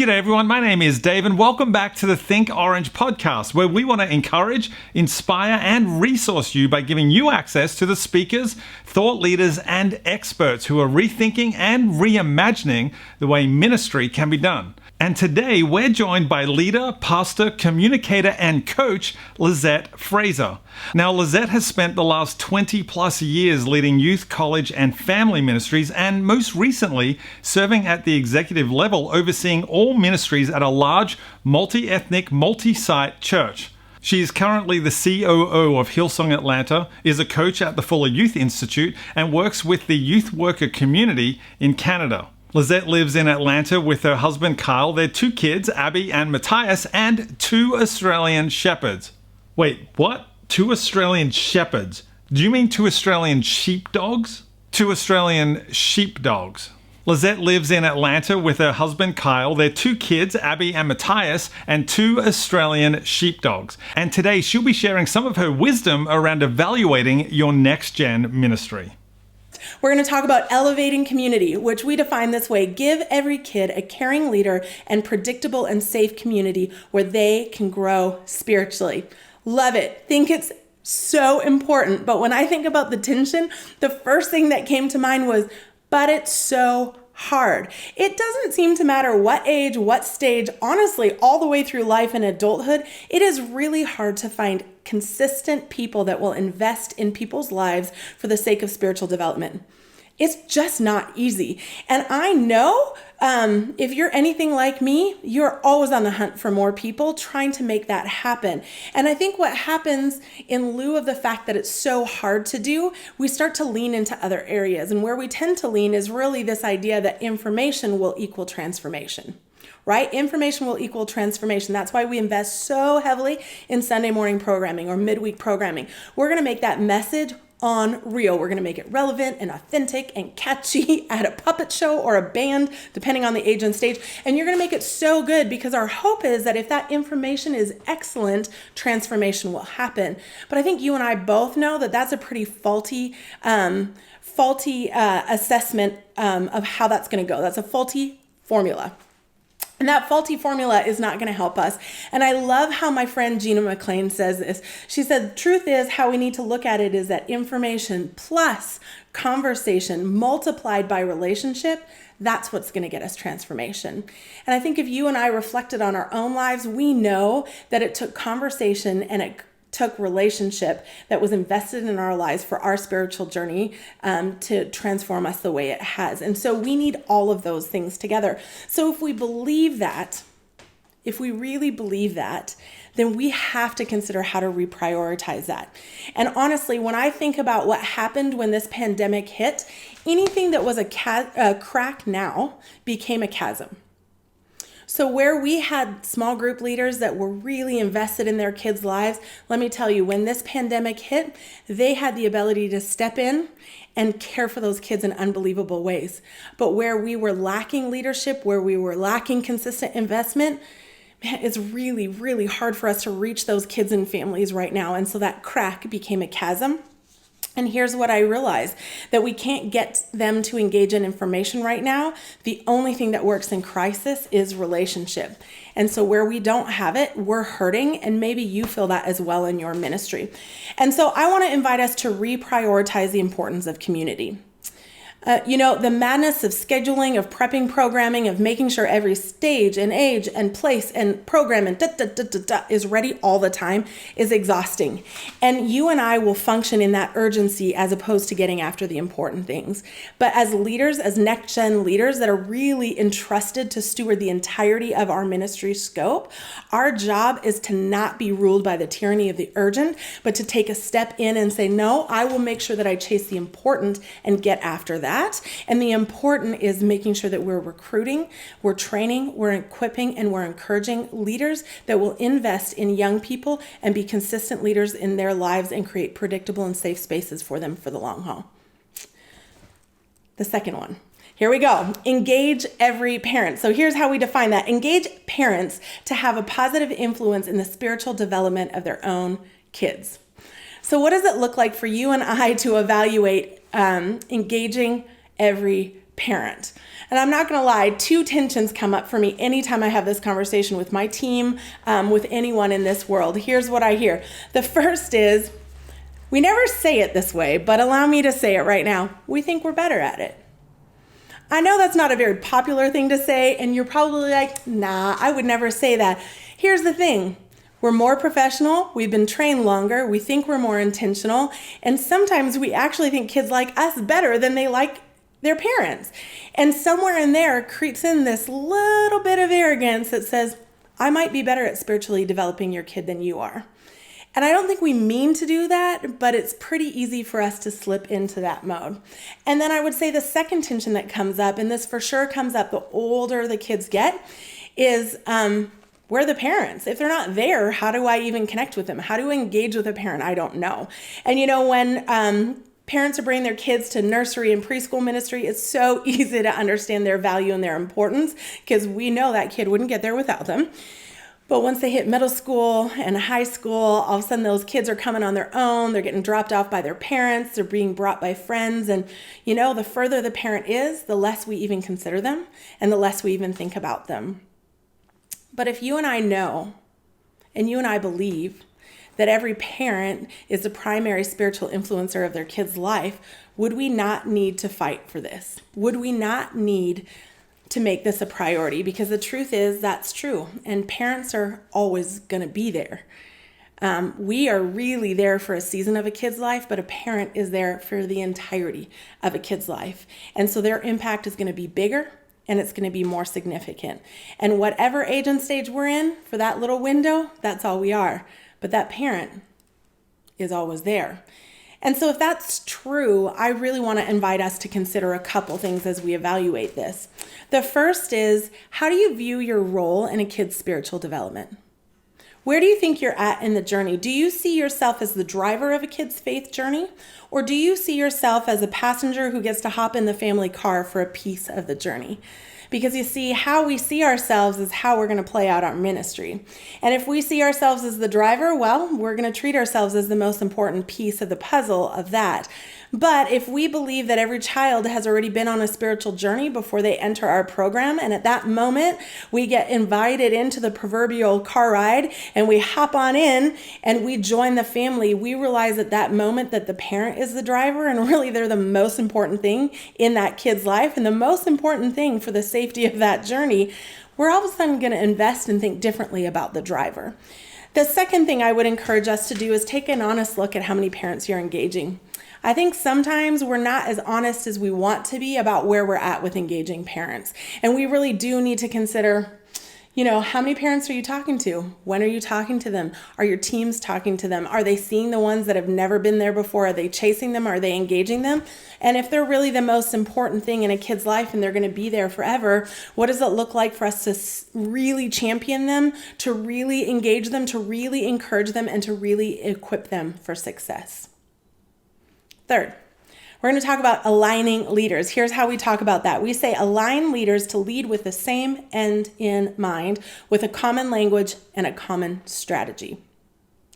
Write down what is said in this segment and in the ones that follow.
G'day everyone, my name is Dave and welcome back to the Think Orange podcast, where we want to encourage, inspire and resource you by giving you access to the speakers, thought leaders and experts who are rethinking and reimagining the way ministry can be done. And today we're joined by leader, pastor, communicator and coach Lisette Frasier. Now Lisette has spent the last 20 plus years leading youth, college and family ministries, and most recently serving at the executive level overseeing all ministries at a large multi-ethnic, multi-site church. She is currently the COO of Hillsong Atlanta, is a coach at the Fuller Youth Institute and works with the youth worker community in Canada. Lisette lives in Atlanta with her husband Kyle, their two kids, Abby and Matthias, and two Australian shepherds. Wait, what? Two Australian shepherds? Do you mean two Australian sheepdogs? Two Australian sheepdogs. Lisette lives in Atlanta with her husband Kyle, their two kids, Abby and Matthias, and two Australian sheepdogs. And today she'll be sharing some of her wisdom around evaluating your next-gen ministry. We're going to talk about elevating community, which we define this way: give every kid a caring leader and predictable and safe community where they can grow spiritually. Love it. Think it's so important. But when I think about the tension, the first thing that came to mind was, but it's so hard. It doesn't seem to matter what age, what stage, honestly, all the way through life and adulthood, it is really hard to find consistent people that will invest in people's lives for the sake of spiritual development. It's just not easy. And I know if you're anything like me, you're always on the hunt for more people trying to make that happen. And I think what happens in lieu of the fact that it's so hard to do, we start to lean into other areas. And where we tend to lean is really this idea that information will equal transformation. Right? Information will equal transformation. That's why we invest so heavily in Sunday morning programming or midweek programming. We're going to make that message on real. We're going to make it relevant and authentic and catchy at a puppet show or a band, depending on the age and stage. And you're going to make it so good because our hope is that if that information is excellent, transformation will happen. But I think you and I both know that that's a pretty faulty assessment of how that's going to go. That's a faulty formula. And that faulty formula is not going to help us. And I love how my friend Gina McLean says this. She said, truth is, how we need to look at it is that information plus conversation multiplied by relationship, that's what's going to get us transformation. And I think if you and I reflected on our own lives, we know that it took conversation and it took relationship that was invested in our lives for our spiritual journey to transform us the way it has. And so we need all of those things together. So if we believe that, if we really believe that, then we have to consider how to reprioritize that. And honestly, when I think about what happened when this pandemic hit, anything that was a crack now became a chasm. So where we had small group leaders that were really invested in their kids' lives, let me tell you, when this pandemic hit, they had the ability to step in and care for those kids in unbelievable ways. But where we were lacking leadership, where we were lacking consistent investment, man, it's really, really hard for us to reach those kids and families right now. And so that crack became a chasm. And here's what I realized, that we can't get them to engage in information right now. The only thing that works in crisis is relationship. And so where we don't have it, we're hurting, and maybe you feel that as well in your ministry. And so I want to invite us to reprioritize the importance of community. The madness of scheduling, of prepping programming, of making sure every stage and age and place and program and is ready all the time is exhausting. And you and I will function in that urgency as opposed to getting after the important things. But as leaders, as next-gen leaders that are really entrusted to steward the entirety of our ministry scope, our job is to not be ruled by the tyranny of the urgent, but to take a step in and say, no, I will make sure that I chase the important and get after that. And the important is making sure that we're recruiting, we're training, we're equipping, and we're encouraging leaders that will invest in young people and be consistent leaders in their lives and create predictable and safe spaces for them for the long haul. The second one. Here we go. Engage every parent. So here's how we define that. Engage parents to have a positive influence in the spiritual development of their own kids. So what does it look like for you and I to evaluate engaging every parent. And I'm not going to lie, two tensions come up for me anytime I have this conversation with my team, with anyone in this world. Here's what I hear. The first is, we never say it this way, but allow me to say it right now. We think we're better at it. I know that's not a very popular thing to say, and you're probably like, nah, I would never say that. Here's the thing. We're more professional, we've been trained longer, we think we're more intentional, and sometimes we actually think kids like us better than they like their parents. And somewhere in there creeps in this little bit of arrogance that says, I might be better at spiritually developing your kid than you are. And I don't think we mean to do that, but it's pretty easy for us to slip into that mode. And then I would say the second tension that comes up, and this for sure comes up the older the kids get, is we're the parents. If they're not there, how do I even connect with them? How do I engage with a parent? I don't know. And when parents are bringing their kids to nursery and preschool ministry, it's so easy to understand their value and their importance because we know that kid wouldn't get there without them. But once they hit middle school and high school, all of a sudden those kids are coming on their own. They're getting dropped off by their parents. They're being brought by friends. And, the further the parent is, the less we even consider them and the less we even think about them. But if you and I know, and you and I believe, that every parent is the primary spiritual influencer of their kid's life, would we not need to fight for this? Would we not need to make this a priority? Because the truth is that's true, and parents are always going to be there. We are really there for a season of a kid's life, but a parent is there for the entirety of a kid's life. And so their impact is going to be bigger and it's going to be more significant. And whatever age and stage we're in for that little window, that's all we are. But that parent is always there. And so if that's true, I really want to invite us to consider a couple things as we evaluate this. The first is, how do you view your role in a kid's spiritual development? Where do you think you're at in the journey? Do you see yourself as the driver of a kid's faith journey? Or do you see yourself as a passenger who gets to hop in the family car for a piece of the journey? Because you see, how we see ourselves is how we're going to play out our ministry. And if we see ourselves as the driver, well, we're going to treat ourselves as the most important piece of the puzzle of that. But if we believe that every child has already been on a spiritual journey before they enter our program, and at that moment we get invited into the proverbial car ride and we hop on in and we join the family, we realize at that moment that the parent is the driver and really they're the most important thing in that kid's life and the most important thing for the safety of that journey. We're all of a sudden going to invest and think differently about the driver. The second thing I would encourage us to do is take an honest look at how many parents you're engaging. I think sometimes we're not as honest as we want to be about where we're at with engaging parents. And we really do need to consider, how many parents are you talking to? When are you talking to them? Are your teams talking to them? Are they seeing the ones that have never been there before? Are they chasing them? Are they engaging them? And if they're really the most important thing in a kid's life and they're going to be there forever, what does it look like for us to really champion them, to really engage them, to really encourage them, and to really equip them for success? Third, we're going to talk about aligning leaders. Here's how we talk about that. We say align leaders to lead with the same end in mind, with a common language and a common strategy.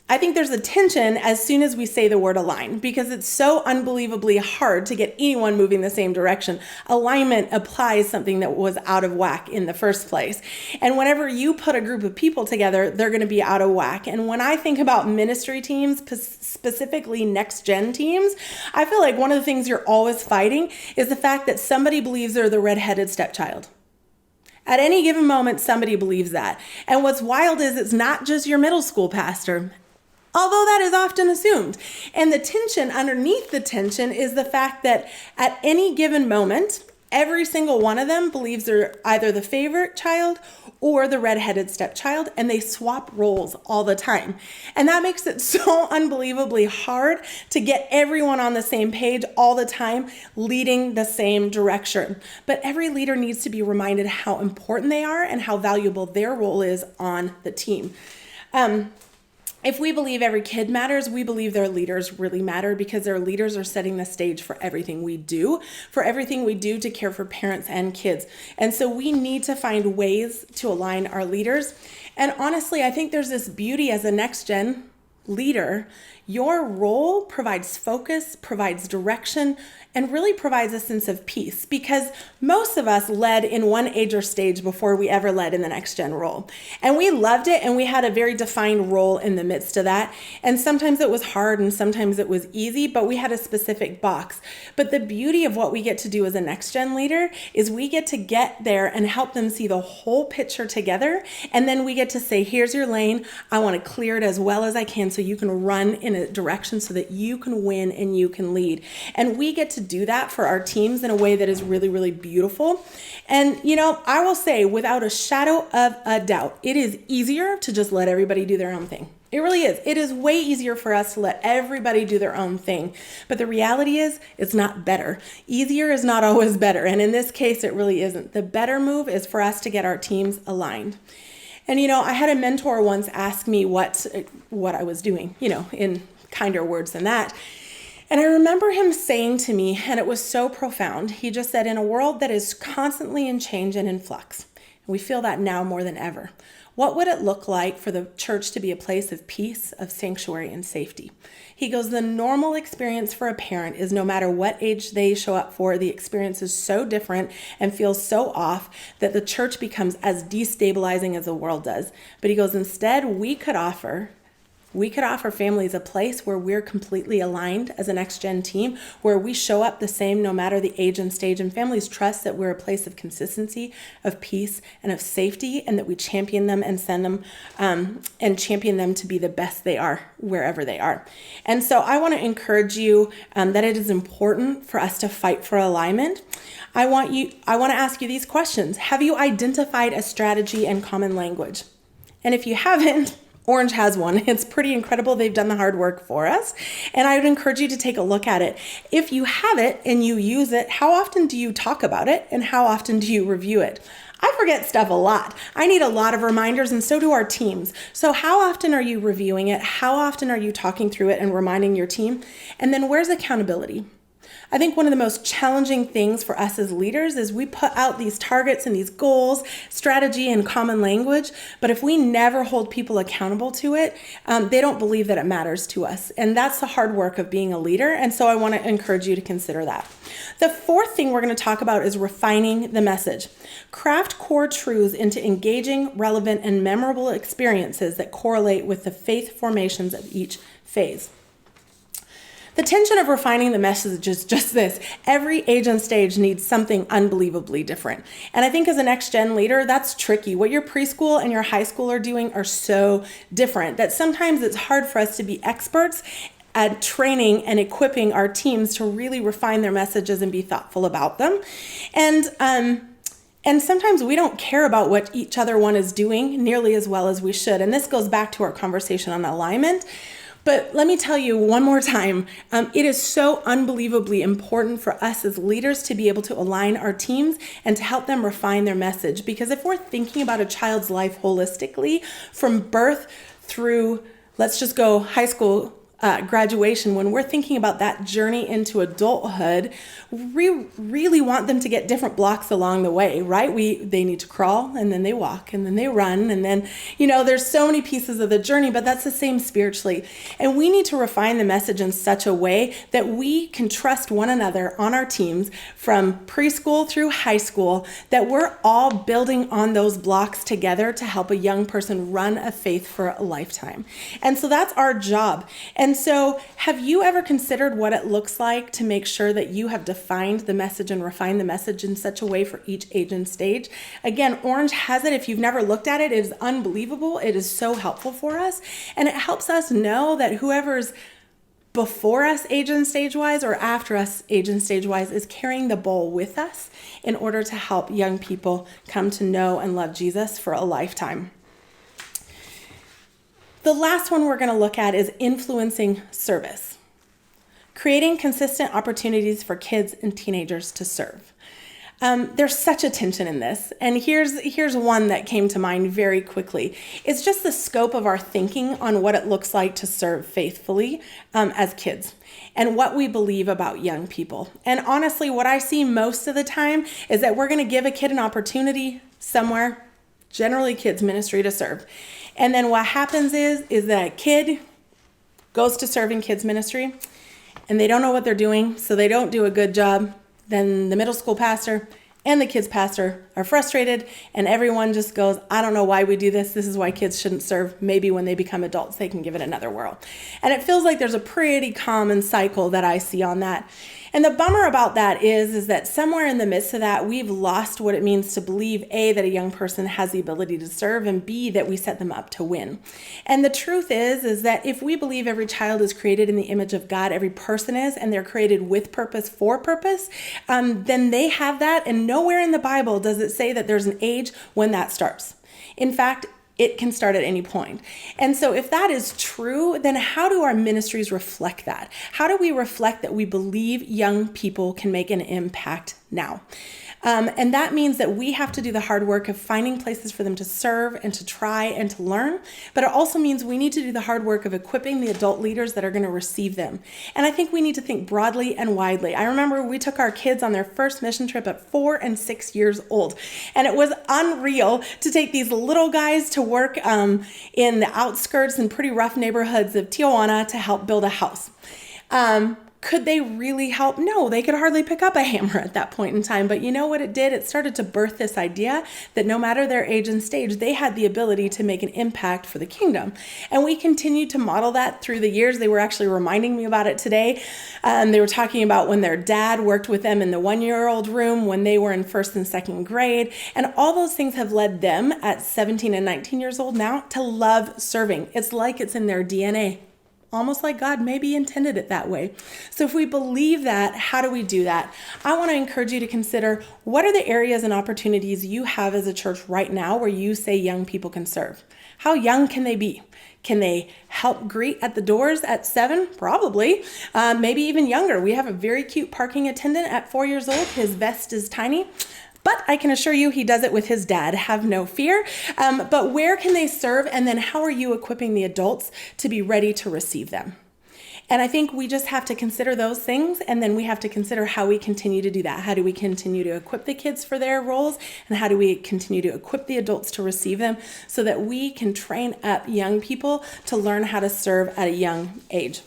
I think there's a tension as soon as we say the word align because it's so unbelievably hard to get anyone moving the same direction. Alignment applies something that was out of whack in the first place. And whenever you put a group of people together, they're going to be out of whack. And when I think about ministry teams, specifically next gen teams, I feel like one of the things you're always fighting is the fact that somebody believes they're the redheaded stepchild. At any given moment, somebody believes that. And what's wild is it's not just your middle school pastor, although that is often assumed. And the tension underneath the tension is the fact that at any given moment, every single one of them believes they're either the favorite child or the redheaded stepchild, and they swap roles all the time. And that makes it so unbelievably hard to get everyone on the same page all the time, leading the same direction. But every leader needs to be reminded how important they are and how valuable their role is on the team. If we believe every kid matters, we believe their leaders really matter because their leaders are setting the stage for everything we do to care for parents and kids. And so we need to find ways to align our leaders. And honestly, I think there's this beauty as a next gen leader Your role provides focus, provides direction, and really provides a sense of peace, because most of us led in one age or stage before we ever led in the next gen role. And we loved it, and we had a very defined role in the midst of that. And sometimes it was hard and sometimes it was easy, but we had a specific box. But the beauty of what we get to do as a next gen leader is we get to get there and help them see the whole picture together. And then we get to say, here's your lane. I want to clear it as well as I can so you can run in a direction so that you can win and you can lead. And we get to do that for our teams in a way that is really, really beautiful. And, I will say without a shadow of a doubt, it is easier to just let everybody do their own thing. It really is. It is way easier for us to let everybody do their own thing. But the reality is, it's not better. Easier is not always better. And in this case, it really isn't. The better move is for us to get our teams aligned. And, I had a mentor once ask me what I was doing, in kinder words than that. And I remember him saying to me, and it was so profound, he just said, in a world that is constantly in change and in flux, and we feel that now more than ever, what would it look like for the church to be a place of peace, of sanctuary, and safety? He goes, the normal experience for a parent is no matter what age they show up for, the experience is so different and feels so off that the church becomes as destabilizing as the world does. But he goes, instead, we could offer families a place where we're completely aligned as a next-gen team, where we show up the same no matter the age and stage, and families trust that we're a place of consistency, of peace, and of safety, and that we champion them and send them and champion them to be the best they are wherever they are. And so I want to encourage you that it is important for us to fight for alignment. I want to ask you these questions. Have you identified a strategy and common language? And if you haven't, Orange has one. It's pretty incredible. They've done the hard work for us. And I would encourage you to take a look at it. If you have it and you use it, how often do you talk about it? And how often do you review it? I forget stuff a lot. I need a lot of reminders, and so do our teams. So how often are you reviewing it? How often are you talking through it and reminding your team? And then where's accountability? I think one of the most challenging things for us as leaders is we put out these targets and these goals, strategy and common language, but if we never hold people accountable to it, they don't believe that it matters to us. And that's the hard work of being a leader. And so I want to encourage you to consider that. The fourth thing we're going to talk about is refining the message. Craft core truths into engaging, relevant, and memorable experiences that correlate with the faith formations of each phase. The tension of refining the message is just this. Every age and stage needs something unbelievably different. And I think as a next-gen leader, that's tricky. What your preschool and your high school are doing are so different that sometimes it's hard for us to be experts at training and equipping our teams to really refine their messages and be thoughtful about them. And sometimes we don't care about what each other one is doing nearly as well as we should. And this goes back to our conversation on alignment. But let me tell you one more time, it is so unbelievably important for us as leaders to be able to align our teams and to help them refine their message. Because if we're thinking about a child's life holistically, from birth through, let's just go high school graduation, when we're thinking about that journey into adulthood, we really want them to get different blocks along the way, right? They need to crawl, and then they walk, and then they run, and then, there's so many pieces of the journey, but that's the same spiritually. And we need to refine the message in such a way that we can trust one another on our teams from preschool through high school, that we're all building on those blocks together to help a young person run a faith for a lifetime. And so that's our job. And so have you ever considered what it looks like to make sure that you have defined the message and refined the message in such a way for each age and stage? Again, Orange has it. If you've never looked at it, it is unbelievable. It is so helpful for us. And it helps us know that whoever's before us age and stage wise or after us age and stage wise is carrying the bowl with us in order to help young people come to know and love Jesus for a lifetime. The last one we're going to look at is influencing service. Creating consistent opportunities for kids and teenagers to serve. There's such a tension in this. And here's one that came to mind very quickly. It's just the scope of our thinking on what it looks like to serve faithfully as kids and what we believe about young people. And honestly, what I see most of the time is that we're going to give a kid an opportunity somewhere, generally kids ministry, to serve. And then what happens is that a kid goes to serve in kids ministry and they don't know what they're doing, so they don't do a good job, then the middle school pastor and the kids pastor are frustrated, and everyone just goes, I don't know why we do this. This is why kids shouldn't serve. Maybe when they become adults, they can give it another whirl. And it feels like there's a pretty common cycle that I see on that. And the bummer about that is that somewhere in the midst of that, we've lost what it means to believe, A, that a young person has the ability to serve, and B, that we set them up to win. And the truth is that if we believe every child is created in the image of God, every person is, and they're created with purpose for purpose, then they have that. And nowhere in the Bible does it say that there's an age when that starts. In fact, it can start at any point. And so if that is true, then how do our ministries reflect that? How do we reflect that we believe young people can make an impact now? And that means that we have to do the hard work of finding places for them to serve and to try and to learn. But it also means we need to do the hard work of equipping the adult leaders that are going to receive them. And I think we need to think broadly and widely. I remember we took our kids on their first mission trip at 4 and 6 years old. And it was unreal to take these little guys to work in the outskirts and pretty rough neighborhoods of Tijuana to help build a house. Could they really help? No, they could hardly pick up a hammer at that point in time. But you know what it did? It started to birth this idea that no matter their age and stage, they had the ability to make an impact for the kingdom. And we continued to model that through the years. They were actually reminding me about it today. They were talking about when their dad worked with them in the 1-year-old room, when they were in 1st and 2nd grade. And all those things have led them at 17 and 19 years old now to love serving. It's like it's in their DNA. Almost like God maybe intended it that way. So if we believe that, how do we do that? I want to encourage you to consider, what are the areas and opportunities you have as a church right now where you say young people can serve? How young can they be? Can they help greet at the doors at 7? Probably. Maybe even younger. We have a very cute parking attendant at 4 years old. His vest is tiny. But I can assure you he does it with his dad. Have no fear. But where can they serve? And then how are you equipping the adults to be ready to receive them? And I think we just have to consider those things. And then we have to consider how we continue to do that. How do we continue to equip the kids for their roles? And how do we continue to equip the adults to receive them so that we can train up young people to learn how to serve at a young age?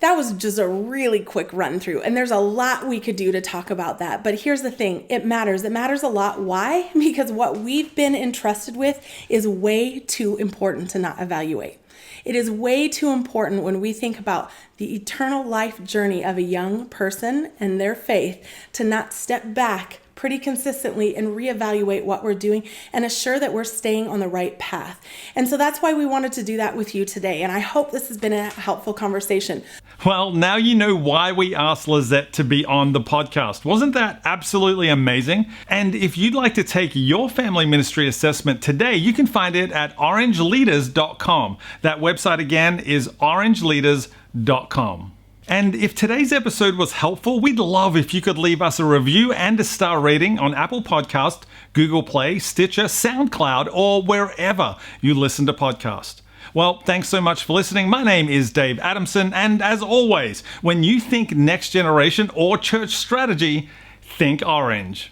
That was just a really quick run through, and there's a lot we could do to talk about that. But here's the thing, it matters. It matters a lot. Why? Because what we've been entrusted with is way too important to not evaluate. It is way too important when we think about the eternal life journey of a young person and their faith to not step back pretty consistently and reevaluate what we're doing and assure that we're staying on the right path. And so that's why we wanted to do that with you today. And I hope this has been a helpful conversation. Well, now you know why we asked Lisette to be on the podcast. Wasn't that absolutely amazing? And if you'd like to take your family ministry assessment today, you can find it at orangeleaders.com. That website again is orangeleaders.com. And if today's episode was helpful, we'd love if you could leave us a review and a star rating on Apple Podcast, Google Play, Stitcher, SoundCloud, or wherever you listen to podcasts. Well, thanks so much for listening. My name is Dave Adamson, and as always, when you think next generation or church strategy, think orange.